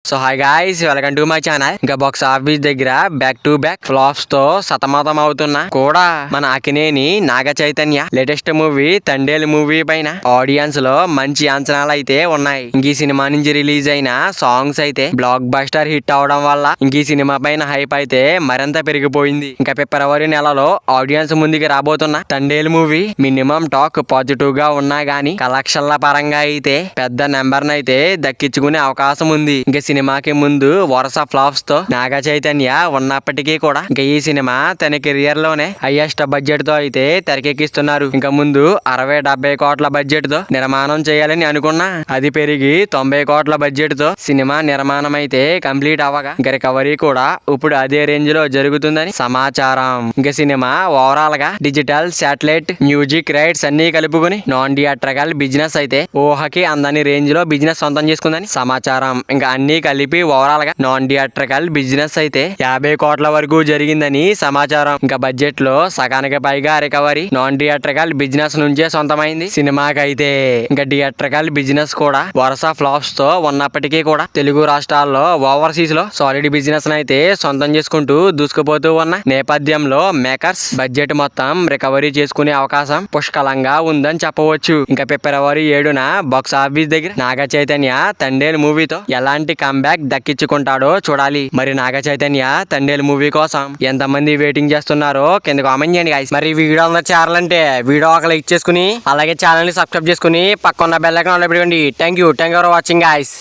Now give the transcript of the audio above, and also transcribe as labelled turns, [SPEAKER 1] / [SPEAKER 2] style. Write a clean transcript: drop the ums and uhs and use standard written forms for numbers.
[SPEAKER 1] So hi guys, welcome to my channel. ఇంకా box office దగ్గర back to back flops తో సతమతం అవుతున్నా కూడా మన Akkineni Naga Chaitanya latest movie Thandel movie పైన ఆడియన్స్ లో మంచి అంచనాలు అయితే ఉన్నాయి. ఇంక ఈ సినిమా నుంచి రిలీజ్ అయిన సాంగ్స్ అయితే బ్లాక్ బస్టర్ హిట్ అవడం వల్ల ఇంక ఈ సినిమా పైన హైప్ అయితే మరింత పెరిగిపోయింది. ఇంకా ఫిబ్రవరి నెలలో ఆడియన్స్ ముందుకి రాబోతున్న Thandel movie minimum talk positive గా ఉన్నా గానీ కలెక్షన్ల పరంగా అయితే పెద్ద నెంబర్ నైతే దక్కించుకునే అవకాశం ఉంది. ఇంకా సినిమాకి ముందు వరుస ఫ్లాప్స్ తో నాగ చైతన్య ఉన్నప్పటికీ కూడా ఇంకా ఈ సినిమా తన కెరియర్ లోనే హైయెస్ట్ బడ్జెట్ తో అయితే తెరకెక్కిస్తున్నారు. ఇంకా ముందు 60-70 కోట్ల బడ్జెట్ తో నిర్మాణం చేయాలని అనుకున్నా అది పెరిగి 90 కోట్ల బడ్జెట్ తో సినిమా నిర్మాణం అయితే కంప్లీట్ అవ్వగా ఇంకా రికవరీ కూడా ఇప్పుడు అదే రేంజ్ లో జరుగుతుందని సమాచారం. ఇంకా సినిమా ఓవరాల్ గా డిజిటల్, శాటిలైట్, మ్యూజిక్ రైట్స్ అన్ని కలుపుకుని నాన్ థియేట్రికల్ బిజినెస్ అయితే ఊహకి అందని రేంజ్ లో బిజినెస్ సొంతం చేసుకుందని సమాచారం. ఇంకా అన్ని కలిపి ఓవరాల్ గా నాన్ థియేట్రికల్ బిజినెస్ అయితే 50 కోట్ల వరకు జరిగిందని సమాచారం. ఇంకా బడ్జెట్ లో సగానికి పైగా రికవరీ నాన్ థియేట్రికల్ బిజినెస్ నుంచే సొంతమైంది సినిమాకి అయితే. ఇంకా థియేట్రికల్ బిజినెస్ కూడా వరుస ఫ్లాప్స్ తో ఉన్నప్పటికీ కూడా తెలుగు రాష్ట్రాల్లో ఓవర్సీస్ లో సాలిడ్ బిజినెస్ అయితే సొంతం చేసుకుంటూ దూసుకుపోతూ ఉన్న నేపథ్యంలో మేకర్స్ బడ్జెట్ మొత్తం రికవరీ చేసుకునే అవకాశం పుష్కలంగా ఉందని చెప్పవచ్చు. ఇంకా ఫిబ్రవరి 7న బాక్స్ ఆఫీస్ దగ్గర నాగ చైతన్య తండేలు మూవీతో ఎలాంటి కంబ్యాక్ దక్కించుకుంటాడో చూడాలి. మరి నాగ చైతన్య తండేలు మూవీ కోసం ఎంతమంది వెయిటింగ్ చేస్తున్నారో కింద కామెంట్ చేయండి గైస్. మరి వీడియో చేరాలంటే వీడియో ఒక లైక్ చేసుకుని అలాగే ఛానల్ ని సబ్స్క్రైబ్ చేసుకుని పక్కన బెల్ ఐకాన్ ఆన్ లో పెట్టుకోండి. Thank you for watching guys.